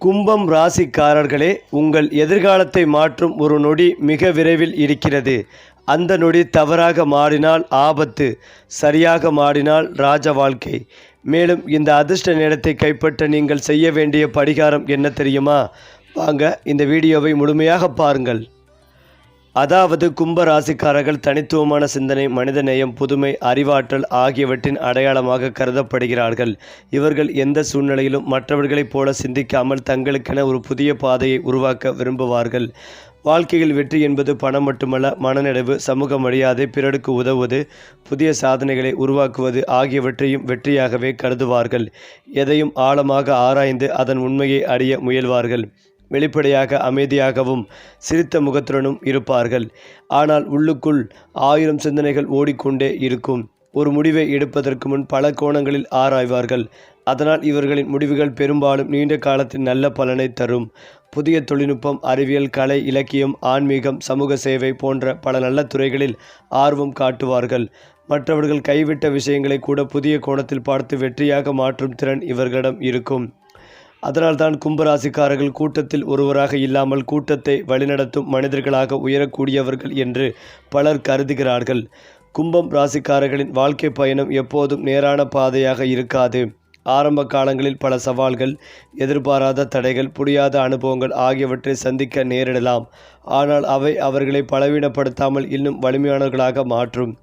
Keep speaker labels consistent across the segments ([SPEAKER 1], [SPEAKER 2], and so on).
[SPEAKER 1] கும்பம் ராசிக்காரர்களே, உங்கள் எதிர்காலத்தை மாற்றும் ஒரு நொடி மிக விரைவில் இருக்கிறது. அந்த நொடி தவறாக மாறினால் ஆபத்து, சரியாக மாறினால் ராஜ வாழ்க்கை. மேலும் இந்த அதிர்ஷ்ட நேரத்தை கைப்பற்ற நீங்கள் செய்ய வேண்டிய பரிகாரம் என்ன தெரியுமா? வாங்க இந்த வீடியோவை முழுமையாக பாருங்கள். அதாவது கும்ப ராசிக்காரர்கள் தனித்துவமான சிந்தனை, மனிதநேயம், புதுமை, அறிவாற்றல் ஆகியவற்றின் அடையாளமாக கருதப்படுகிறார்கள். இவர்கள் எந்த சூழ்நிலையிலும் மற்றவர்களைப் போல சிந்திக்காமல் தங்களுக்கென ஒரு புதிய பாதையை உருவாக்க விரும்புவார்கள். வாழ்க்கையில் வெற்றி என்பது பணம் மட்டுமல்ல, மனநிறைவு, சமூக மரியாதை, பிறருக்கு உதவுவது, புதிய சாதனைகளை உருவாக்குவது ஆகியவற்றையும் வெற்றியாகவே கருதுவார்கள். எதையும் ஆழமாக ஆராய்ந்து அதன் உண்மையை அறிய முயல்வார்கள். வெளிப்படையாக அமைதியாகவும் சிரித்த முகத்துடனும் இருப்பார்கள். ஆனால் உள்ளுக்குள் 1000 சிந்தனைகள் ஓடிக்கொண்டே இருக்கும். ஒரு முடிவை எடுப்பதற்கு முன் பல கோணங்களில் ஆராய்வார்கள். அதனால் இவர்களின் முடிவுகள் பெரும்பாலும் நீண்ட காலத்தின் நல்ல பலனை தரும். புதிய தொழில்நுட்பம், அறிவியல், கலை, இலக்கியம், ஆன்மீகம், சமூக சேவை போன்ற பல நல்ல துறைகளில் ஆர்வம் காட்டுவார்கள். மற்றவர்கள் கைவிட்ட விஷயங்களை கூட புதிய கோணத்தில் பார்த்து வெற்றியாக மாற்றும் திறன் இவர்களிடம் இருக்கும். அதனால்தான் கும்பராசிக்காரர்கள் கூட்டத்தில் ஒருவராக இல்லாமல் கூட்டத்தை வழிநடத்தும் மனிதர்களாக உயரக்கூடியவர்கள் என்று பலர் கருதுகிறார்கள். கும்பம் ராசிக்காரர்களின் வாழ்க்கை பயணம் எப்போதும் நேரான பாதையாக இருக்காது. ஆரம்ப காலங்களில் பல சவால்கள், எதிர்பாராத தடைகள், புரியாத அனுபவங்கள் ஆகியவற்றை சந்திக்க நேரிடலாம். ஆனால் அவை அவர்களை பலவீனப்படுத்தாமல் இன்னும் வலிமையானவர்களாக மாற்றும்.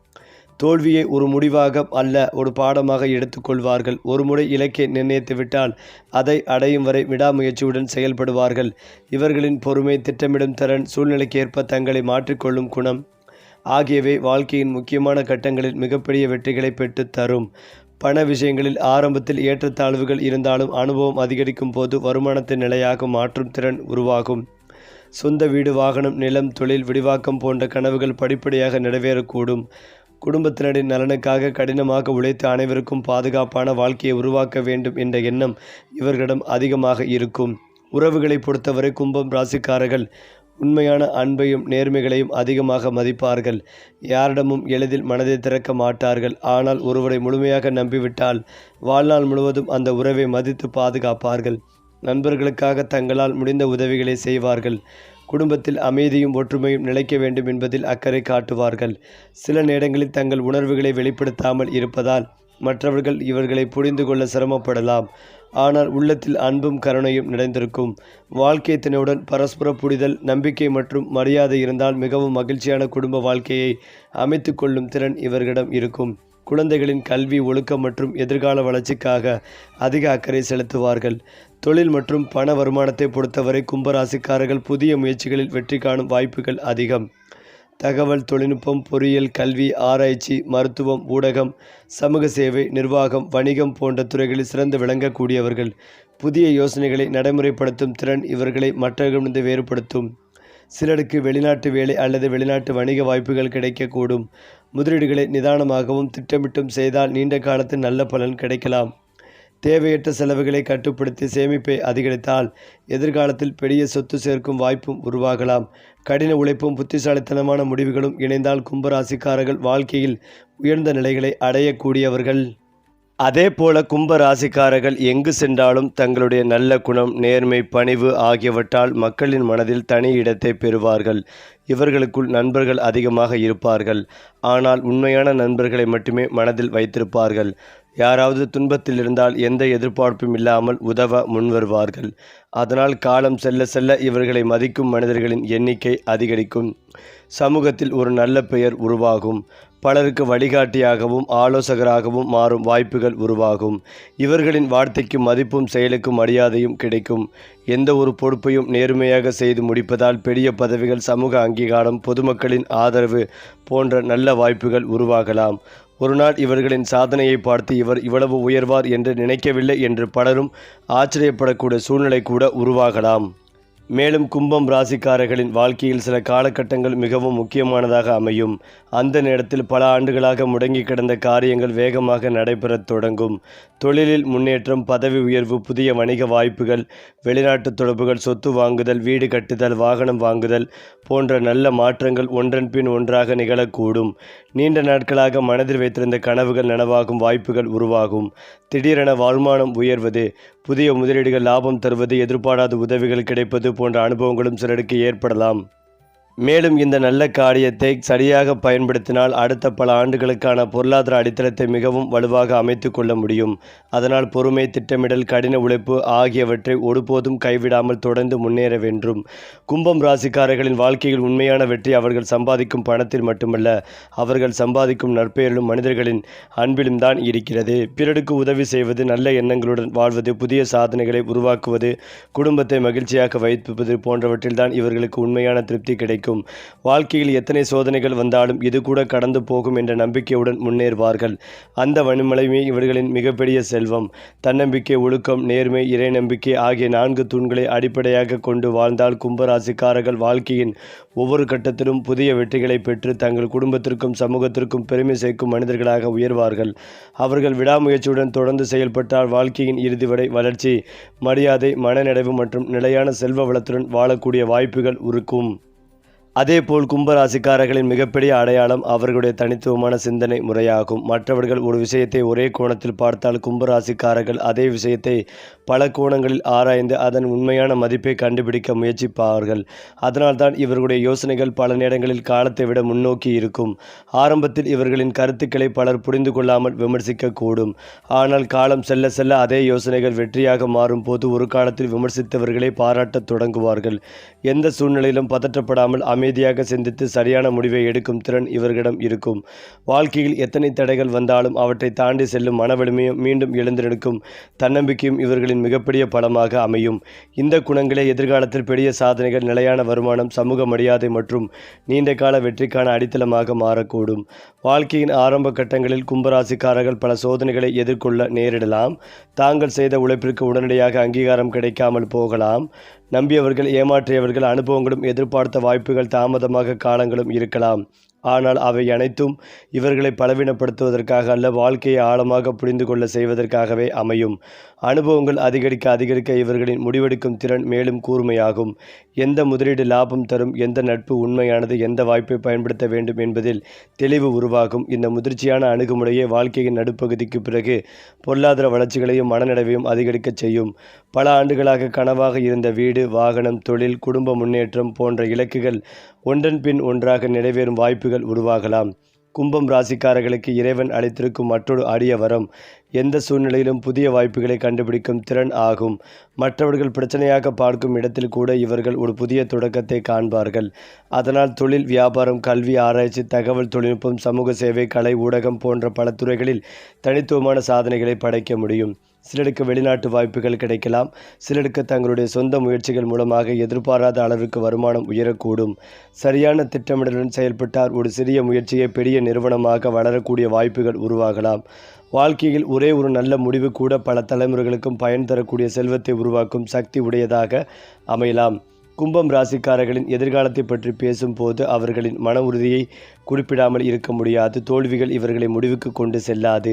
[SPEAKER 1] தோல்வியை ஒரு முடிவாக அல்ல, ஒரு பாடமாக எடுத்துக்கொள்வார்கள். ஒரு முறை இலக்கை நிர்ணயித்து விட்டால் அதை அடையும் வரை விடாமுயற்சியுடன் செயல்படுவார்கள். இவர்களின் பொறுமை, திட்டமிடும் திறன், சூழ்நிலைக்கேற்ப தங்களை மாற்றிக்கொள்ளும் குணம் ஆகியவை வாழ்க்கையின் முக்கியமான கட்டங்களில் மிகப்பெரிய வெற்றிகளை பெற்று தரும். பண விஷயங்களில் ஆரம்பத்தில் ஏற்றத்தாழ்வுகள் இருந்தாலும் அனுபவம் அதிகரிக்கும் போது வருமானத்தை நிலையாக மாற்றும் திறன் உருவாகும். சொந்த வீடு, வாகனம், நிலம், தொழில், விரிவாக்கம் போன்ற கனவுகள் படிப்படியாக நிறைவேறக்கூடும். குடும்பத்தினரின் நலனுக்காக கடினமாக உழைத்து அனைவருக்கும் பாதுகாப்பான வாழ்க்கையை உருவாக்க வேண்டும் என்ற எண்ணம் இவர்களிடம் அதிகமாக இருக்கும். உறவுகளை பொறுத்தவரை கும்பம் ராசிக்காரர்கள் உண்மையான அன்பையும் நேர்மைகளையும் அதிகமாக மதிப்பார்கள். யாரிடமும் எளிதில் மனதை திறக்க மாட்டார்கள். ஆனால் ஒருவரை முழுமையாக நம்பிவிட்டால் வாழ்நாள் முழுவதும் அந்த உறவை மதித்து பாதுகாப்பார்கள். நண்பர்களுக்காக தங்களால் முடிந்த உதவிகளை செய்வார்கள். குடும்பத்தில் அமைதியும் ஒற்றுமையும் நிலைக்க வேண்டும் என்பதில் அக்கறை காட்டுவார்கள். சில நேரங்களில் தங்கள் உணர்வுகளை வெளிப்படுத்தாமல் இருப்பதால் மற்றவர்கள் இவர்களை புரிந்து கொள்ள சிரமப்படலாம். ஆனால் உள்ளத்தில் அன்பும் கருணையும் நிறைந்திருக்கும். வாழ்க்கை துணையுடன் பரஸ்பர புரிதல், நம்பிக்கை மற்றும் மரியாதை இருந்தால் மிகவும் மகிழ்ச்சியான குடும்ப வாழ்க்கையை அமைத்து கொள்ளும் திறன் இவர்களிடம் இருக்கும். குழந்தைகளின் கல்வி, ஒழுக்கம் மற்றும் எதிர்கால வளர்ச்சிக்காக அதிக அக்கறை செலுத்துவார்கள். தொழில் மற்றும் பண வருமானத்தை பொறுத்தவரை கும்பராசிக்காரர்கள் புதிய முயற்சிகளில் வெற்றி காணும் வாய்ப்புகள் அதிகம். தகவல் தொழில்நுட்பம், பொறியியல், கல்வி, ஆராய்ச்சி, மருத்துவம், ஊடகம், சமூக சேவை, நிர்வாகம், வணிகம் போன்ற துறைகளில் சிறந்து விளங்கக்கூடியவர்கள். புதிய யோசனைகளை நடைமுறைப்படுத்தும் திறன் இவர்களை மற்றவர்களிடமிருந்து வேறுபடுத்தும். சிலருக்கு வெளிநாட்டு வேலை அல்லது வெளிநாட்டு வணிக வாய்ப்புகள் கிடைக்கக்கூடும். முதலீடுகளை நிதானமாகவும் திட்டமிட்டும் செய்தால் நீண்ட காலத்தில் நல்ல பலன் கிடைக்கலாம். தேவையற்ற செலவுகளை கட்டுப்படுத்தி சேமிப்பை அதிகரித்தால் எதிர்காலத்தில் பெரிய சொத்து சேர்க்கும் வாய்ப்பும் உருவாகலாம். கடின உழைப்பும் புத்திசாலித்தனமான முடிவுகளும் இணைந்தால் கும்பராசிக்காரர்கள் வாழ்க்கையில் உயர்ந்த நிலைகளை அடையக்கூடியவர்கள். அதே போல கும்ப ராசிக்காரர்கள் எங்கு சென்றாலும் தங்களுடைய நல்ல குணம், நேர்மை, பணிவு ஆகியவற்றால் மக்களின் மனதில் தனி இடத்தை பெறுவார்கள். இவர்களுக்குள் நண்பர்கள் அதிகமாக இருப்பார்கள். ஆனால் உண்மையான நண்பர்களை மட்டுமே மனதில் வைத்திருப்பார்கள். யாராவது துன்பத்தில் இருந்தால் எந்த எதிர்பார்ப்பும் இல்லாமல் உதவ முன்வருவார்கள். அதனால் காலம் செல்ல செல்ல இவர்களை மதிக்கும் மனிதர்களின் எண்ணிக்கை அதிகரிக்கும். சமூகத்தில் ஒரு நல்ல பெயர் உருவாகும். பலருக்கு வழிகாட்டியாகவும் ஆலோசகராகவும் மாறும் வாய்ப்புகள் உருவாகும். இவர்களின் வார்த்தைக்கு மதிப்பும் செயலுக்கும் மரியாதையும் கிடைக்கும். எந்த ஒரு பொறுப்பையும் நேர்மையாக செய்து முடிப்பதால் பெரிய பதவிகள், சமூக அங்கீகாரம், பொதுமக்களின் ஆதரவு போன்ற நல்ல வாய்ப்புகள் உருவாகலாம். ஒரு நாள் இவர்களின் சாதனையை பார்த்து இவர் இவ்வளவு உயர்வார் என்று நினைக்கவில்லை என்று பலரும் ஆச்சரியப்படக்கூடிய சூழ்நிலை கூட உருவாகலாம். மேலும் கும்பம் ராசிக்காரர்களின் வாழ்க்கையில் சில காலகட்டங்கள் மிகவும் முக்கியமானதாக அமையும். அந்த நேரத்தில் பல ஆண்டுகளாக முடங்கி கிடந்த காரியங்கள் வேகமாக நடைபெறத் தொடங்கும். தொழிலில் முன்னேற்றம், பதவி உயர்வு, புதிய வணிக வாய்ப்புகள், வெளிநாட்டு தொடர்புகள், சொத்து வாங்குதல், வீடு கட்டுதல், வாகனம் வாங்குதல் போன்ற நல்ல மாற்றங்கள் ஒன்றன் பின் ஒன்றாக நிகழக்கூடும். நீண்ட நாட்களாக மனதில் வைத்திருந்த கனவுகள் நனவாகும் வாய்ப்புகள் உருவாகும். திடீரென வருமானம் உயர்வது, புதிய முதலீடுகள் லாபம் தருவது, எதிர்பாராத உதவிகள் கிடைப்பது போன்ற அனுபவங்களும் சிலருக்கு ஏற்படலாம். மேலும் இந்த நல்ல காரியத்தை சரியாக பயன்படுத்தினால் அடுத்த பல ஆண்டுகளுக்கான பொருளாதார அடித்தளத்தை மிகவும் வலுவாக அமைத்து கொள்ள முடியும். அதனால் பொறுமை, திட்டமிடல், கடின உழைப்பு ஆகியவற்றை ஒருபோதும் கைவிடாமல் தொடர்ந்து முன்னேற வேண்டும். கும்பம் ராசிக்காரர்களின் வாழ்க்கையில் உண்மையான வெற்றி அவர்கள் சம்பாதிக்கும் பணத்தில் மட்டுமல்ல, அவர்கள் சம்பாதிக்கும் நற்பெயரிலும் மனிதர்களின் அன்பிலும் தான் இருக்கிறது. பிறருக்கு உதவி செய்வது, நல்ல எண்ணங்களுடன் வாழ்வது, புதிய சாதனைகளை உருவாக்குவது, குடும்பத்தை மகிழ்ச்சியாக வைப்பது போன்றவற்றில் தான் இவர்களுக்கு உண்மையான திருப்தி கிடைக்கும். வாழ்க்கையில் எத்தனை சோதனைகள் வந்தாலும் இது கூட கடந்து போகும் என்ற நம்பிக்கையுடன் முன்னேறுவார்கள். அந்த வன்மலைமை இவர்களின் மிகப்பெரிய செல்வம். தன்னம்பிக்கை, ஒழுக்கம், நேர்மை, இறை நம்பிக்கை ஆகிய 4 தூண்களை அடிப்படையாக கொண்டு வாழ்ந்தால் கும்பராசிக்காரர்கள் வாழ்க்கையின் ஒவ்வொரு கட்டத்திலும் புதிய வெற்றிகளை பெற்று தங்கள் குடும்பத்திற்கும் சமூகத்திற்கும் பெருமை சேர்க்கும் மனிதர்களாக உயர்வார்கள். அவர்கள் விடாமுயற்சியுடன் தொடர்ந்து செயல்பட்டால் வாழ்க்கையின் இறுதி வரை வளர்ச்சி, மரியாதை, மனநிறைவு மற்றும் நிலையான செல்வ வளத்துடன் வாழக்கூடிய வாய்ப்புகள் இருக்கும். அதேபோல் கும்பராசிக்காரர்களின் மிகப்பெரிய அடையாளம் அவர்களுடைய தனித்துவமான சிந்தனை முறையாகும். மற்றவர்கள் ஒரு விஷயத்தை ஒரே கோணத்தில் பார்த்தால் கும்பராசிக்காரர்கள் அதே விஷயத்தை பல கோணங்களில் ஆராய்ந்து அதன் உண்மையான மதிப்பை கண்டுபிடிக்க முயற்சிப்பார்கள். அதனால்தான் இவர்களுடைய யோசனைகள் பல நேரங்களில் காலத்தை விட முன்னோக்கி இருக்கும். ஆரம்பத்தில் இவர்களின் கருத்துக்களை பலர் புரிந்து கொள்ளாமல் விமர்சிக்கக்கூடும். ஆனால் காலம் செல்ல செல்ல அதே யோசனைகள் வெற்றியாக மாறும் போது ஒரு காலத்தில் விமர்சித்தவர்களை பாராட்டத் தொடங்குவார்கள். எந்த சூழ்நிலையிலும் பதற்றப்படாமல் அமைதியாக சிந்தித்து சரியான முடிவை எடுக்கும் திறன் இவர்களிடம் இருக்கும். வாழ்க்கையில் எத்தனை தடைகள் வந்தாலும் அவற்றை தாண்டி செல்லும் மனவலிமையும் மீண்டும் எழுந்திருக்கும் தன்னம்பிக்கையும் இவர்களின் மிகப்பெரிய பலமாக அமையும். இந்த குணங்களே எதிர்காலத்தில் பெரிய சாதனைகள், நிலையான வருமானம், சமூக மரியாதை மற்றும் நீண்ட கால வெற்றிக்கான அடித்தளமாக மாறக்கூடும். வாழ்க்கையின் ஆரம்ப கட்டங்களில் கும்பராசிக்காரர்கள் பல சோதனைகளை எதிர்கொள்ள நேரிடலாம். தாங்கள் செய்த உழைப்பிற்கு உடனடியாக அங்கீகாரம் கிடைக்காமல் போகலாம். நம்பியவர்கள் ஏமாற்றியவர்கள், அனுபவங்களும் எதிர்பார்த்த வாய்ப்புகள் தாமதமாக காலங்களும் இருக்கலாம். ஆனால் அவை அனைத்தும் இவர்களை பலவீனப்படுத்துவதற்காக அல்ல, வாழ்க்கையை ஆழமாக புரிந்து கொள்ள செய்வதற்காகவே அமையும். அனுபவங்கள் அதிகரிக்க அதிகரிக்க இவர்களின் முடிவெடுக்கும் திறன் மேலும் கூர்மையாகும். எந்த முதலீடு லாபம் தரும், எந்த நட்பு உண்மையானது, எந்த வாய்ப்பை பயன்படுத்த வேண்டும் என்பதில் தெளிவு உருவாகும். இந்த முதிர்ச்சியான அணுகுமுறையை வாழ்க்கையின் நடுப்பகுதிக்கு பிறகு பொருளாதார வளர்ச்சிகளையும் மனநிறைவையும் அதிகரிக்கச் செய்யும். பல ஆண்டுகளாக கனவாக இருந்த வீடு, வாகனம், தொழில், குடும்ப முன்னேற்றம் போன்ற இலக்குகள் ஒன்றன் பின் ஒன்றாக நிறைவேறும் வாய்ப்புகள் உருவாகலாம். கும்பம் ராசிக்காரர்களுக்கு இறைவன் அளித்திருக்கும் மற்றொரு அரிய வரம் எந்த சூழ்நிலையிலும் புதிய வாய்ப்புகளை கண்டுபிடிக்கும் திறன் ஆகும். மற்றவர்கள் பிரச்சனையாக பார்க்கும் இடத்தில் கூட இவர்கள் ஒரு புதிய தொடக்கத்தை காண்பார்கள். அதனால் தொழில், வியாபாரம், கல்வி, ஆராய்ச்சி, தகவல் தொழில்நுட்பம், சமூக சேவை, கலை, ஊடகம் போன்ற பல துறைகளில் தனித்துவமான சாதனைகளை படைக்க முடியும். சிலருக்கு வெளிநாட்டு வாய்ப்புகள் கிடைக்கலாம். சிலருக்கு தங்களுடைய சொந்த முயற்சிகள் மூலமாக எதிர்பாராத அளவிற்கு வருமானம் உயரக்கூடும். சரியான திட்டமிடலுடன் செயல்பட்டால் ஒரு சிறிய முயற்சியை பெரிய நிறுவனமாக வளரக்கூடிய வாய்ப்புகள் உருவாகலாம். வாழ்க்கையில் ஒரே ஒரு நல்ல முடிவு கூட பல தலைமுறைகளுக்கும் பயன் தரக்கூடிய செல்வத்தை உருவாக்கும் சக்தி உடையதாக அமையலாம். கும்பம் ராசிக்காரர்களின் எதிர்காலத்தை பற்றி பேசும்போது அவர்களின் மன உறுதியை குறிப்பிடாமல் இருக்க முடியாது. தோல்விகள் இவர்களை முடிவுக்கு கொண்டு செல்லாது,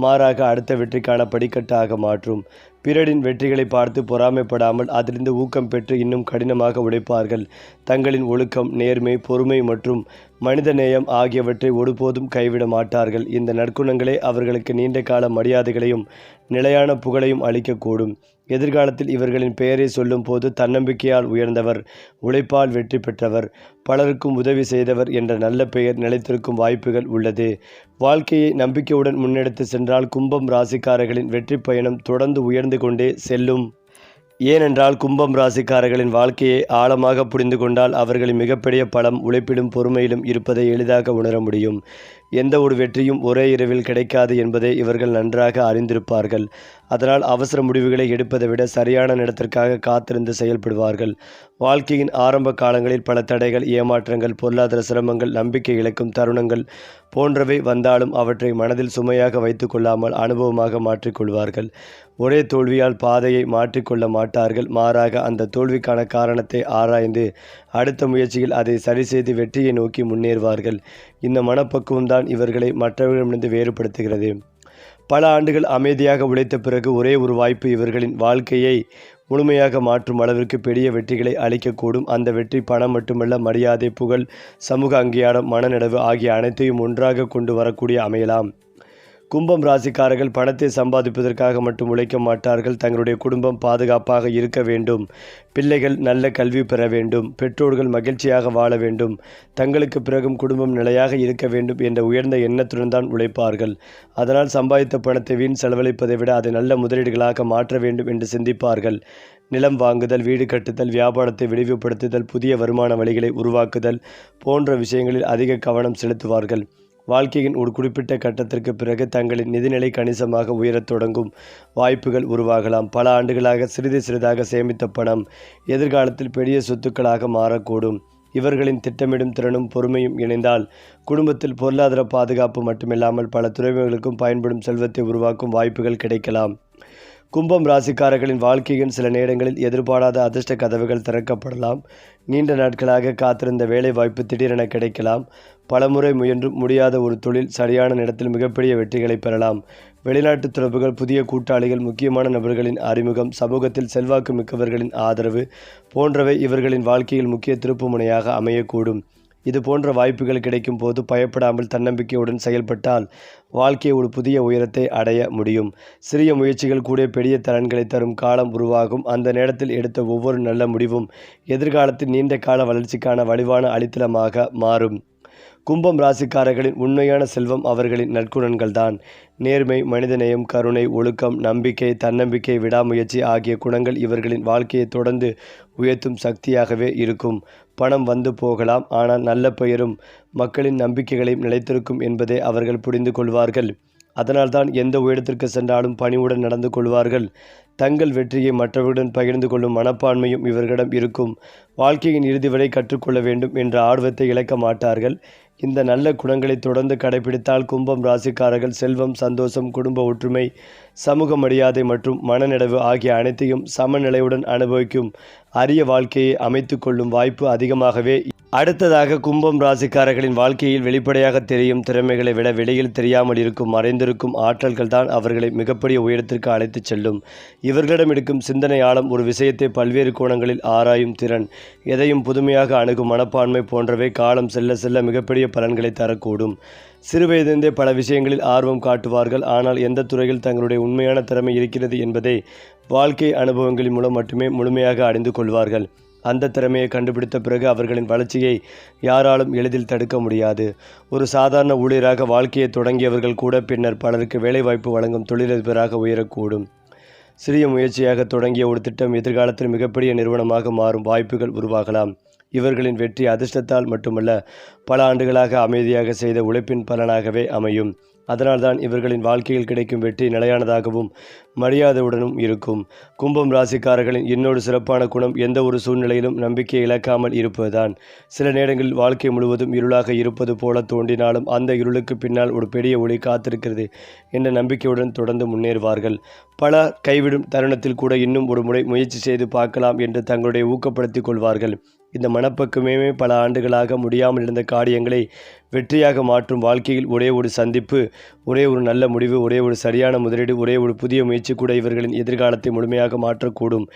[SPEAKER 1] மாறாக அடுத்த வெற்றிக்கான படிக்கட்டாக மாற்றும். பிறரின் வெற்றிகளை பார்த்து பொறாமைப்படாமல் அதிலிருந்து ஊக்கம் பெற்று இன்னும் கடினமாக உழைப்பார்கள். தங்களின் ஒழுக்கம், நேர்மை, பொறுமை மற்றும் மனித நேயம் ஆகியவற்றை ஒருபோதும் கைவிட மாட்டார்கள். இந்த நற்குணங்களே அவர்களுக்கு நீண்ட கால மரியாதைகளையும் நிலையான புகழையும் அளிக்கக்கூடும். எதிர்காலத்தில் இவர்களின் பெயரை சொல்லும் போது தன்னம்பிக்கையால் உயர்ந்தவர், உழைப்பால் வெற்றி பெற்றவர், பலருக்கும் உதவி செய்தவர் என்ற நல்ல பெயர் நிலைத்திருக்கும் வாய்ப்புகள் உள்ளது. வாழ்க்கையை நம்பிக்கையுடன் முன்னெடுத்து சென்றால் கும்பம் ராசிக்காரர்களின் வெற்றி பயணம் தொடர்ந்து உயர்ந்து கொண்டே செல்லும். ஏனென்றால் கும்பம் ராசிக்காரர்களின் வாழ்க்கையை ஆழமாக புரிந்து கொண்டால் அவர்களின் மிகப்பெரிய பலம் உழைப்பிலும் பொறுமையிலும் இருப்பதை எளிதாக உணர முடியும். எந்த ஒரு வெற்றியும் ஒரே இரவில் கிடைக்காது என்பதை இவர்கள் நன்றாக அறிந்திருப்பார்கள். அதனால் அவசர முடிவுகளை எடுப்பதை விட சரியான நேரத்திற்காக காத்திருந்து செயல்படுவார்கள். வாழ்க்கையின் ஆரம்ப காலங்களில் பல தடைகள், ஏமாற்றங்கள், பொருளாதார சிரமங்கள், நம்பிக்கை இழக்கும் தருணங்கள் போன்றவை வந்தாலும் அவற்றை மனதில் சுமையாக வைத்து கொள்ளாமல் அனுபவமாக மாற்றிக்கொள்வார்கள். ஒரே தோல்வியால் பாதையை மாற்றிக்கொள்ள மாட்டார்கள். மாறாக அந்த தோல்விக்கான காரணத்தை ஆராய்ந்து அடுத்த முயற்சியில் அதை சரிசெய்து வெற்றியை நோக்கி முன்னேறுவார்கள். இந்த மனப்பக்குவம்தான் இவர்களை மற்றவர்களிடமிருந்து வேறுபடுத்துகிறது. பல ஆண்டுகள் அமைதியாக உழைத்த பிறகு ஒரே ஒரு வாய்ப்பு இவர்களின் வாழ்க்கையை முழுமையாக மாற்றும் அளவிற்கு பெரிய வெற்றிகளை அளிக்கக்கூடும். அந்த வெற்றி பணம் மட்டுமல்ல, மரியாதை, புகழ், சமூக அங்கீகாரம், மனநிறைவு ஆகிய அனைத்தையும் ஒன்றாக கொண்டு வரக்கூடிய அமையலாம். கும்பம் ராசிக்காரர்கள் பணத்தை சம்பாதிப்பதற்காக மட்டும் உழைக்க மாட்டார்கள். தங்களுடைய குடும்பம் பாதுகாப்பாக இருக்க வேண்டும், பிள்ளைகள் நல்ல கல்வி பெற வேண்டும், பெற்றோர்கள் மகிழ்ச்சியாக வாழ வேண்டும், தங்களுக்கு பிறகும் குடும்பம் நிலையாக இருக்க வேண்டும் என்ற உயர்ந்த எண்ணத்துடன் தான் உழைப்பார்கள். அதனால் சம்பாதித்த பணத்தை வீண் செலவழிப்பதை விட அதை நல்ல முதலீடுகளாக மாற்ற வேண்டும் என்று சிந்திப்பார்கள். நிலம் வாங்குதல், வீடு கட்டுதல், வியாபாரத்தை விரிவுபடுத்துதல், புதிய வருமான வழிகளை உருவாக்குதல் போன்ற விஷயங்களில் அதிக கவனம் செலுத்துவார்கள். வாழ்க்கையின் ஒரு குறிப்பிட்ட கட்டத்திற்கு பிறகு தங்களின் நிதிநிலை கணிசமாக உயரத் தொடங்கும் வாய்ப்புகள் உருவாகலாம். பல ஆண்டுகளாக சிறிது சிறிதாக சேமித்த பணம் எதிர்காலத்தில் பெரிய சொத்துக்களாக மாறக்கூடும். இவர்களின் திட்டமிடும் திறனும் பொறுமையும் இணைந்தால் குடும்பத்தில் பொருளாதார பாதுகாப்பு மட்டுமில்லாமல் பல துறைகளுக்கும் பயன்படும் செல்வத்தை உருவாக்கும் வாய்ப்புகள் கிடைக்கலாம். கும்பம் ராசிக்காரர்களின் வாழ்க்கையின் சில நேரங்களில் எதிர்பாராத அதிர்ஷ்ட கதவுகள் திறக்கப்படலாம். நீண்ட நாட்களாக காத்திருந்த வேலை வாய்ப்பு திடீரென கிடைக்கலாம். பலமுறை முயன்றும் முடியாத ஒரு தொழில் சரியான நேரத்தில் மிகப்பெரிய வெற்றிகளை பெறலாம். வெளிநாட்டு தொடர்புகள், புதிய கூட்டாளிகள், முக்கியமான நபர்களின் அறிமுகம், சமூகத்தில் செல்வாக்கு மிக்கவர்களின் ஆதரவு போன்றவை இவர்களின் வாழ்க்கையில் முக்கிய திருப்புமுனையாக அமையக்கூடும். இது போன்ற வாய்ப்புகள் கிடைக்கும் போது பயப்படாமல் தன்னம்பிக்கையுடன் செயல்பட்டால் வாழ்க்கையை ஒரு புதிய உயரத்தை அடைய முடியும். சிறிய முயற்சிகள் கூட பெரிய பலன்களை தரும் காலம் உருவாகும். அந்த நேரத்தில் எடுத்த ஒவ்வொரு நல்ல முடிவும் எதிர்காலத்தில் நீண்ட கால வளர்ச்சிக்கான வலிவான அடித்தளமாக மாறும். கும்பம் ராசிக்காரர்களின் உண்மையான செல்வம் அவர்களின் நற்குணங்கள்தான். நேர்மை, மனிதநேயம், கருணை, ஒழுக்கம், நம்பிக்கை, தன்னம்பிக்கை, விடாமுயற்சி ஆகிய குணங்கள் இவர்களின் வாழ்க்கையை தொடர்ந்து உயர்த்தும் சக்தியாகவே இருக்கும். பணம் வந்து போகலாம், ஆனால் நல்ல பெயரும் மக்களின் நம்பிக்கைகளையும் நிலைத்திருக்கும் என்பதை அவர்கள் புரிந்து கொள்வார்கள். அதனால்தான் எந்த உயரத்திற்கு சென்றாலும் பணிவுடன் நடந்து கொள்வார்கள். தங்கள் வெற்றியை மற்றவர்களுடன் பகிர்ந்து கொள்ளும் மனப்பான்மையும் இவர்களிடம் இருக்கும். வாழ்க்கையின் இறுதி வரை கற்றுக்கொள்ள வேண்டும் என்ற ஆர்வத்தை இழக்க மாட்டார்கள். இந்த நல்ல குணங்களை தொடர்ந்து கடைபிடித்தால் கும்பம் ராசிக்காரர்கள் செல்வம், சந்தோஷம், குடும்ப ஒற்றுமை, சமூக மரியாதை மற்றும் மனநிறைவு ஆகிய அனைத்தையும் சமநிலையுடன் அனுபவிக்கும் அரிய வாழ்க்கையை அமைத்து கொள்ளும் வாய்ப்பு அதிகமாகவே. அடுத்ததாக கும்பம் ராசிக்காரர்களின் வாழ்க்கையில் வெளிப்படையாக தெரியும் திறமைகளை விட வெளியில் தெரியாமல் இருக்கும் மறைந்திருக்கும் ஆற்றல்கள் தான் அவர்களை மிகப்பெரிய உயரத்திற்கு அழைத்துச் செல்லும். இவர்களிடம் இருக்கும் சிந்தனை ஆழம், ஒரு விஷயத்தை பல்வேறு கோணங்களில் ஆராயும் திறன், எதையும் புதுமையாக அணுகும் மனப்பான்மை போன்றவை காலம் செல்ல செல்ல மிகப்பெரிய பலன்களை தரக்கூடும். சிறுவயதிலிருந்தே பல விஷயங்களில் ஆர்வம் காட்டுவார்கள். ஆனால் எந்த துறையில் தங்களுடைய உண்மையான திறமை இருக்கிறது என்பதை வாழ்க்கை அனுபவங்களின் மூலம் மட்டுமே முழுமையாக அறிந்து கொள்வார்கள். அந்த திறமையை கண்டுபிடித்த பிறகு அவர்களின் வளர்ச்சியை யாராலும் எளிதில் தடுக்க முடியாது. ஒரு சாதாரண ஊழியராக வாழ்க்கையை தொடங்கியவர்கள் கூட பின்னர் பலருக்கு வேலைவாய்ப்பு வழங்கும் தொழிலதிபராக உயரக்கூடும். சிறிய முயற்சியாக தொடங்கிய ஒரு திட்டம் எதிர்காலத்தில் மிகப்பெரிய நிறுவனமாக மாறும் வாய்ப்புகள் உருவாகலாம். இவர்களின் வெற்றி அதிர்ஷ்டத்தால் மட்டுமல்ல, பல ஆண்டுகளாக அமைதியாக செய்த உழைப்பின் பலனாகவே அமையும். அதனால்தான் இவர்களின் வாழ்க்கையில் கிடைக்கும் வெற்றி நிலையானதாகவும் மரியாதையுடனும் இருக்கும். கும்பம் ராசிக்காரர்களின் இன்னொரு சிறப்பான குணம் எந்த ஒரு சூழ்நிலையிலும் நம்பிக்கையை இழக்காமல் இருப்பதுதான். சில நேரங்களில் வாழ்க்கை முழுவதும் இருளாக இருப்பது போல தோன்றினாலும் அந்த இருளுக்கு பின்னால் ஒரு பெரிய ஒளி காத்திருக்கிறது என்ற நம்பிக்கையுடன் தொடர்ந்து முன்னேறுவார்கள். பல கைவிடும் தருணத்தில் கூட இன்னும் ஒரு முறை முயற்சி செய்து பார்க்கலாம் என்று தங்களுடைய ஊக்கப்படுத்திக் கொள்வார்கள். இந்த மனப்பக்குவமே பல ஆண்டுகளாக முடியாமல் இருந்த காரியங்களை வெற்றியாக மாற்றும். வாழ்க்கையில் ஒரே ஒரு சந்திப்பு, ஒரே ஒரு நல்ல முடிவு, ஒரே ஒரு சரியான முதலீடு, ஒரே ஒரு புதிய முயற்சி கூட இவர்களின் எதிர்காலத்தை முழுமையாக மாற்றக்கூடும்.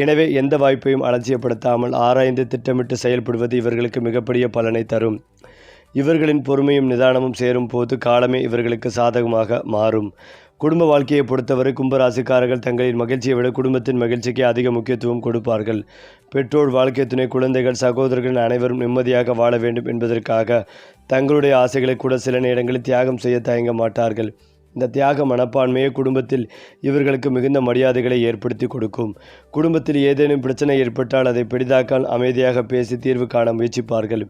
[SPEAKER 1] எனவே எந்த வாய்ப்பையும் அலட்சியப்படுத்தாமல் ஆராய்ந்து திட்டமிட்டு செயல்படுவது இவர்களுக்கு மிகப்பெரிய பலனை தரும். இவர்களின் பொறுமையும் நிதானமும் சேரும் போது காலமே இவர்களுக்கு சாதகமாக மாறும். குடும்ப வாழ்க்கையை பொறுத்தவரை கும்பராசிக்காரர்கள் தங்களின் மகிழ்ச்சியை விட குடும்பத்தின் மகிழ்ச்சிக்கு அதிக முக்கியத்துவம் கொடுப்பார்கள். பெற்றோர், வாழ்க்கை துணை, குழந்தைகள், சகோதரர்கள் அனைவரும் நிம்மதியாக வாழ வேண்டும் என்பதற்காக தங்களுடைய ஆசைகளை கூட சில நேரங்களில் தியாகம் செய்ய தயங்க மாட்டார்கள். இந்த தியாக மனப்பான்மையே குடும்பத்தில் இவர்களுக்கு மிகுந்த மரியாதைகளை ஏற்படுத்தி கொடுக்கும். குடும்பத்தில் ஏதேனும் பிரச்சனை ஏற்பட்டால் அதை பெரிதாக்கால் அமைதியாக பேசி தீர்வு காண முயற்சிப்பார்கள்.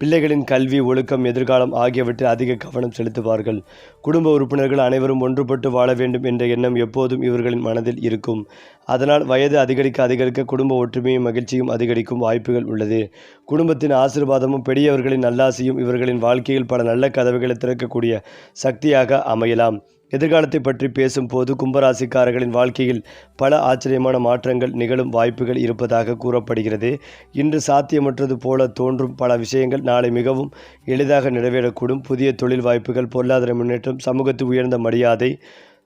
[SPEAKER 1] பிள்ளைகளின் கல்வி, ஒழுக்கம், எதிர்காலம் ஆகியவற்றில் அதிக கவனம் செலுத்துவார்கள். குடும்ப உறுப்பினர்கள் அனைவரும் ஒன்றுபட்டு வாழ வேண்டும் என்ற எண்ணம் எப்போதும் இவர்களின் மனதில் இருக்கும். அதனால் வயது அதிகரிக்க குடும்ப ஒற்றுமையும் மகிழ்ச்சியும் அதிகரிக்கும் வாய்ப்புகள் உள்ளது. குடும்பத்தின் ஆசீர்வாதமும் பெரியவர்களின் நல்லாசியும் இவர்களின் வாழ்க்கையில் பல நல்ல கதவுகளை திறக்கக்கூடிய சக்தியாக அமையலாம். எதிர்காலத்தை பற்றி பேசும்போது கும்பராசிக்காரர்களின் வாழ்க்கையில் பல ஆச்சரியமான மாற்றங்கள் நிகழும் வாய்ப்புகள் இருப்பதாக கூறப்படுகிறது. இன்று சாத்தியமற்றது போல தோன்றும் பல விஷயங்கள் நாளை மிகவும் எளிதாக நிறைவேறக்கூடும். புதிய தொழில் வாய்ப்புகள், பொருளாதார முன்னேற்றம், சமூகத்தில் உயர்ந்த மரியாதை,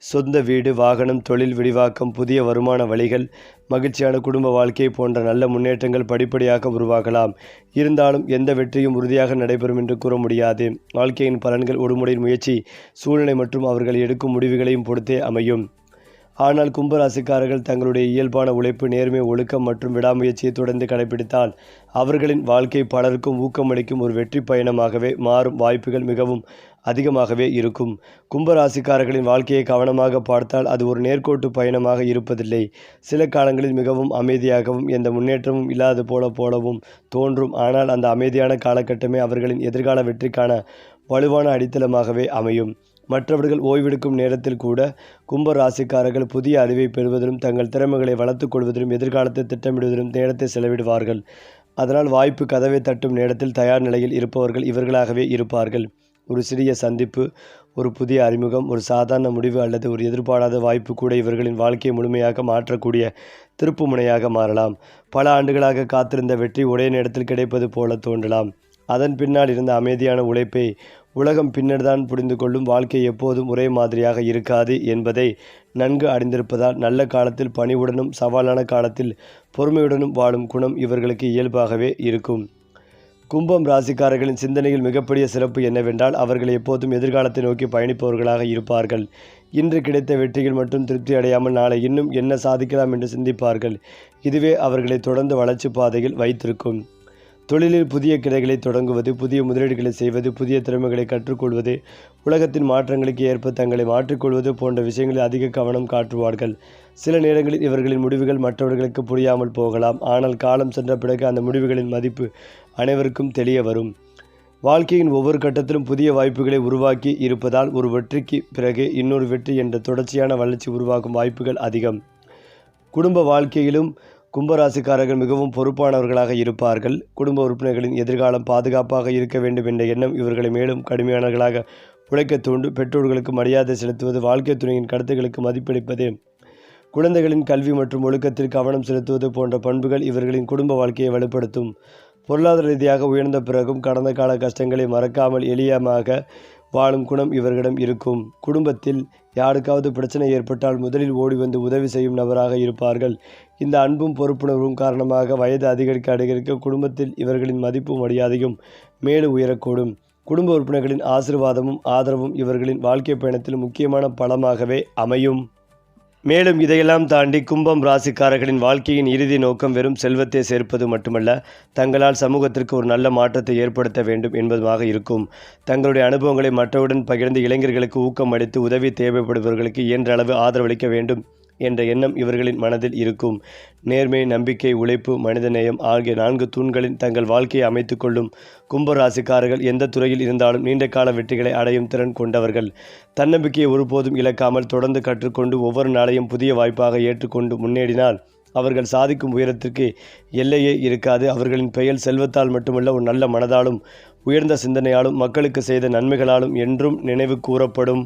[SPEAKER 1] சொந்த வீடு, வாகனம், தொழில் விரிவாக்கம், புதிய வருமான வழிகள், மகிழ்ச்சியான குடும்ப வாழ்க்கை போன்ற நல்ல முன்னேற்றங்கள் படிப்படியாக உருவாகலாம். இருந்தாலும் எந்த வெற்றியும் உறுதியாக நடைபெறும் என்று கூற முடியாது. வாழ்க்கையின் பலன்கள் ஒருமுறையின் முயற்சி, சூழ்நிலை மற்றும் அவர்கள் எடுக்கும் முடிவுகளையும் பொறுத்தே அமையும். ஆனால் கும்பராசிக்காரர்கள் தங்களுடைய இயல்பான உழைப்பு, நேர்மை, ஒழுக்கம் மற்றும் விடாமுயற்சியை தொடர்ந்து கடைபிடித்தால் அவர்களின் வாழ்க்கை பலருக்கும் ஊக்கமளிக்கும் ஒரு வெற்றி பயணமாகவே மாறும் வாய்ப்புகள் மிகவும் அதிகமாகவே இருக்கும். கும்பராசிக்காரர்களின் வாழ்க்கையை கவனமாக பார்த்தால் அது ஒரு நேர்கோட்டு பயணமாக இருப்பதில்லை. சில காலங்களில் மிகவும் அமைதியாகவும் எந்த முன்னேற்றமும் இல்லாது போலவும் தோன்றும். ஆனால் அந்த அமைதியான காலகட்டமே அவர்களின் எதிர்கால வெற்றிக்கான வலுவான அடித்தளமாகவே அமையும். மற்றவர்கள் ஓய்வெடுக்கும் நேரத்தில் கூட கும்ப ராசிக்காரர்கள் புதிய அறிவை பெறுவதிலும் தங்கள் திறமைகளை வளர்த்துக் கொள்வதிலும் எதிர்காலத்தை திட்டமிடுவதிலும் நேரத்தை செலவிடுவார்கள். அதனால் வாய்ப்பு கதவை தட்டும் நேரத்தில் தயார் நிலையில் இருப்பவர்கள் இவர்களாகவே இருப்பார்கள். ஒரு சிறிய சந்திப்பு, ஒரு புதிய அறிமுகம், ஒரு சாதாரண முடிவு அல்லது ஒரு எதிர்பாராத வாய்ப்பு கூட இவர்களின் வாழ்க்கையை முழுமையாக மாற்றக்கூடிய திருப்பு முனையாக மாறலாம். பல ஆண்டுகளாக காத்திருந்த வெற்றி ஒரே நேரத்தில் கிடைப்பது போல தோன்றலாம். அதன் பின்னால் இருந்த அமைதியான உழைப்பை உலகம் பின்னர்தான் புரிந்து கொள்ளும். வாழ்க்கை எப்போதும் ஒரே மாதிரியாக இருக்காது என்பதை நன்கு அறிந்திருப்பதால் நல்ல காலத்தில் பணிவுடனும் சவாலான காலத்தில் பொறுமையுடனும் வாழும் குணம் இவர்களுக்கு இயல்பாகவே இருக்கும். கும்பம் ராசிக்காரர்களின் சிந்தனையில் மிகப்பெரிய சிறப்பு என்னவென்றால் அவர்கள் எப்போதும் எதிர்காலத்தை நோக்கி பயணிப்பவர்களாக இருப்பார்கள். இன்று கிடைத்த வெற்றிகள் மட்டும் திருப்தி அடையாமல் நாளை இன்னும் என்ன சாதிக்கலாம் என்று சிந்திப்பார்கள். இதுவே அவர்களை தொடர்ந்து வளர்ச்சி பாதையில் வைத்திருக்கும். தொழிலில் புதிய கிளைகளை தொடங்குவது, புதிய முதலீடுகளை செய்வது, புதிய திறமைகளை கற்றுக்கொள்வது, உலகத்தின் மாற்றங்களுக்கு ஏற்ப தங்களை மாற்றிக்கொள்வது போன்ற விஷயங்களில் அதிக கவனம் காட்டுவார்கள். சில நேரங்களில் இவர்களின் முடிவுகள் மற்றவர்களுக்கு புரியாமல் போகலாம். ஆனால் காலம் சென்ற பிறகு அந்த முடிவுகளின் மதிப்பு அனைவருக்கும் தெரிய வரும். வாழ்க்கையின் ஒவ்வொரு கட்டத்திலும் புதிய வாய்ப்புகளை உருவாக்கி இருப்பதால் ஒரு வெற்றிக்கு பிறகு இன்னொரு வெற்றி என்ற தொடர்ச்சியான வளர்ச்சி உருவாக்கும் வாய்ப்புகள் அதிகம். குடும்ப வாழ்க்கையிலும் கும்பராசிக்காரர்கள் மிகவும் பொறுப்பானவர்களாக இருப்பார்கள். குடும்ப உறுப்பினர்களின் எதிர்காலம் பாதுகாப்பாக இருக்க வேண்டும் என்ற எண்ணம் இவர்களை மேலும் கடுமையானவர்களாக உழைக்க தூண்டும். பெற்றோர்களுக்கு மரியாதை செலுத்துவது, வாழ்க்கை துணையின் கருத்துக்களுக்கு மதிப்பளிப்பது, குழந்தைகளின் கல்வி மற்றும் ஒழுக்கத்தில் கவனம் செலுத்துவது போன்ற பண்புகள் இவர்களின் குடும்ப வாழ்க்கையை வலுப்படுத்தும். பொருளாதார ரீதியாக உயர்ந்த பிறகும் கடந்த கால கஷ்டங்களை மறக்காமல் எளியமாக வாழும் குணம் இவர்களிடம் இருக்கும். குடும்பத்தில் யாருக்காவது பிரச்சனை ஏற்பட்டால் முதலில் ஓடி வந்து உதவி செய்யும் நபராக இருப்பார்கள். இந்த அன்பும் பொறுப்புணர்வும் காரணமாக வயது அதிகரிக்க குடும்பத்தில் இவர்களின் மதிப்பும் மரியாதையும் மேலும் உயரக்கூடும். குடும்ப உறுப்பினர்களின் ஆசீர்வாதமும் ஆதரவும் இவர்களின் வாழ்க்கை பயணத்தில் முக்கியமான பலமாகவே அமையும். மேலும் இதையெல்லாம் தாண்டி கும்பம் ராசிக்காரர்களின் வாழ்க்கையின் இறுதி நோக்கம் வெறும் செல்வத்தை சேர்ப்பது மட்டுமல்ல, தங்களால் சமூகத்திற்கு ஒரு நல்ல மாற்றத்தை ஏற்படுத்த வேண்டும் என்பதுமாக இருக்கும். தங்களுடைய அனுபவங்களை மற்றவுடன் பகிர்ந்து இளைஞர்களுக்கு ஊக்கம் அளித்து உதவி தேவைப்படுபவர்களுக்கு இயன்ற அளவு ஆதரவளிக்க வேண்டும் என்ற எண்ணம் இவர்களின் மனதில் இருக்கும். நேர்மை, நம்பிக்கை, உழைப்பு, மனிதநேயம் ஆகிய 4 தூண்களின் தங்கள் வாழ்க்கையை அமைத்து கொள்ளும் கும்பராசிக்காரர்கள் எந்த துறையில் இருந்தாலும் நீண்ட கால வெற்றிகளை அடையும் திறன் கொண்டவர்கள். தன்னம்பிக்கையை ஒருபோதும் இழக்காமல் தொடர்ந்து கற்றுக்கொண்டு ஒவ்வொரு நாளையும் புதிய வாய்ப்பாக ஏற்றுக்கொண்டு முன்னேறினால் அவர்கள் சாதிக்கும் உயரத்திற்கு எல்லையே இருக்காது. அவர்களின் பெயர் செல்வத்தால் மட்டுமல்ல, ஒரு நல்ல மனதாலும் உயர்ந்த சிந்தனையாலும் மக்களுக்கு செய்த நன்மைகளாலும் என்றும் நினைவு கூறப்படும்.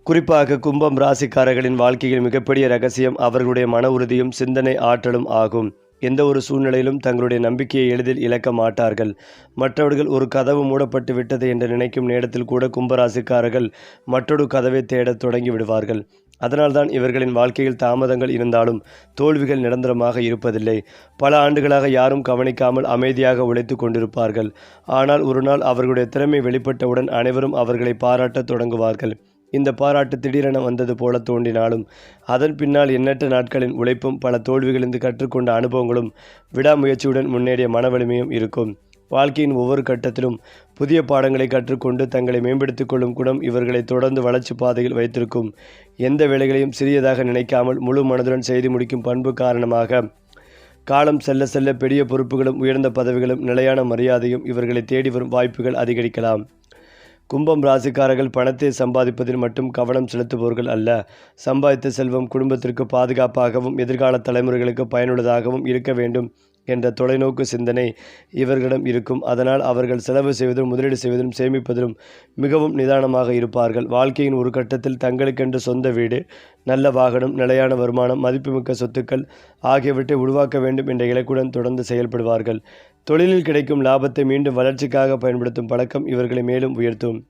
[SPEAKER 1] குறிப்பாக கும்பம் ராசிக்காரர்களின் வாழ்க்கையில் மிகப்பெரிய ரகசியம் அவர்களுடைய மன உறுதியும் சிந்தனை ஆற்றலும் ஆகும். எந்த ஒரு சூழ்நிலையிலும் தங்களுடைய நம்பிக்கையை எளிதில் இழக்க மாட்டார்கள். மற்றவர்கள் ஒரு கதவு மூடப்பட்டு விட்டது என்று நினைக்கும் நேரத்தில் கூட கும்பராசிக்காரர்கள் மற்றொரு கதவை தேடத் தொடங்கி விடுவார்கள். அதனால்தான் இவர்களின் வாழ்க்கையில் தாமதங்கள் இருந்தாலும் தோல்விகள் நிரந்தரமாக இருப்பதில்லை. பல ஆண்டுகளாக யாரும் கவனிக்காமல் அமைதியாக உழைத்து கொண்டிருப்பார்கள். ஆனால் ஒரு நாள் அவர்களுடைய திறமை வெளிப்பட்டவுடன் அனைவரும் அவர்களை பாராட்டத் தொடங்குவார்கள். இந்த பாராட்டு திடீரென வந்தது போல தோன்றினாலும் அதன் பின்னால் எண்ணற்ற நாட்களின் உழைப்பும் பல தோல்விகளிலிருந்து கற்றுக்கொண்ட அனுபவங்களும் விடாமுயற்சியுடன் முன்னேறிய மன வலிமையும் இருக்கும். வாழ்க்கையின் ஒவ்வொரு கட்டத்திலும் புதிய பாடங்களை கற்றுக்கொண்டு தங்களை மேம்படுத்திக் கொள்ளும் குணம் இவர்களை தொடர்ந்து வளர்ச்சி பாதையில் வைத்திருக்கும். எந்த வேலைகளையும் சிறியதாக நினைக்காமல் முழு மனதுடன் செய்து முடிக்கும் பண்பு காரணமாக காலம் செல்ல செல்ல பெரிய பொறுப்புகளும் உயர்ந்த பதவிகளும் நிலையான மரியாதையும் இவர்களை தேடி வரும் வாய்ப்புகள் அதிகரிக்கலாம். கும்பம் ராசிக்காரர்கள் பணத்தை சம்பாதிப்பதில் மட்டும் கவனம் செலுத்துபவர்கள் அல்ல. சம்பாதித்த செல்வம் குடும்பத்திற்கு பாதுகாப்பாகவும் எதிர்கால தலைமுறைகளுக்கு பயனுள்ளதாகவும் இருக்க வேண்டும் என்ற தொலைநோக்கு சிந்தனை இவர்களிடம் இருக்கும். அதனால் அவர்கள் செலவு செய்வதிலும் முதலீடு செய்வதிலும் சேமிப்பதிலும் மிகவும் நிதானமாக இருப்பார்கள். வாழ்க்கையின் ஒரு கட்டத்தில் தங்களுக்கென்று சொந்த வீடு, நல்ல வாகனம், நிலையான வருமானம், மதிப்புமிக்க சொத்துக்கள் ஆகியவற்றை உருவாக்க வேண்டும் என்ற இலக்குடன் தொடர்ந்து செயல்படுவார்கள். தொழிலில் கிடைக்கும் லாபத்தை மீண்டும் வளர்ச்சிக்காக பயன்படுத்தும் பழக்கம் இவர்களை மேலும் உயர்த்தும்.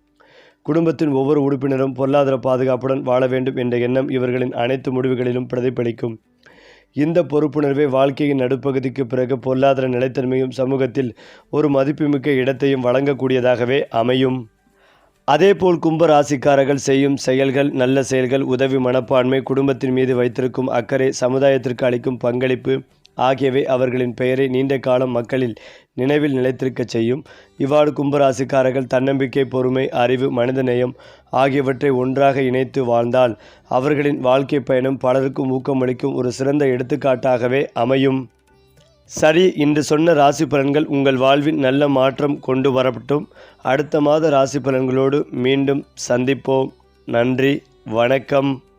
[SPEAKER 1] குடும்பத்தின் ஒவ்வொரு உறுப்பினரும் பொருளாதார பாதுகாப்புடன் வாழ வேண்டும் என்ற எண்ணம் இவர்களின் அனைத்து முடிவுகளிலும் பிரதிபலிக்கும். இந்த பொறுப்புணர்வே வாழ்க்கையின் நடுப்பகுதிக்கு பிறகு பொருளாதார நிலைத்தன்மையும் சமூகத்தில் ஒரு மதிப்புமிக்க இடத்தையும் வழங்கக்கூடியதாகவே அமையும். அதேபோல் கும்ப ராசிக்காரர்கள் செய்யும் செயல்கள், நல்ல செயல்கள், உதவி மனப்பான்மை, குடும்பத்தின் மீது வைத்திருக்கும் அக்கறை, சமுதாயத்திற்கு அளிக்கும் பங்களிப்பு ஆகியவை அவர்களின் பெயரை நீண்ட காலம் மக்களில் நினைவில் நிலைத்திருக்கச் செய்யும். இவ்வாறு கும்பராசிக்காரர்கள் தன்னம்பிக்கை, பொறுமை, அறிவு, மனிதநேயம் ஆகியவற்றை ஒன்றாக இணைத்து வாழ்ந்தால் அவர்களின் வாழ்க்கை பயணம் பலருக்கும் ஊக்கமளிக்கும் ஒரு சிறந்த எடுத்துக்காட்டாகவே அமையும். சரி, இன்று சொன்ன ராசி பலன்கள் உங்கள் வாழ்வின் நல்ல மாற்றம் கொண்டு வரப்பட்டும். அடுத்த மாத ராசி பலன்களோடு மீண்டும் சந்திப்போம். நன்றி, வணக்கம்.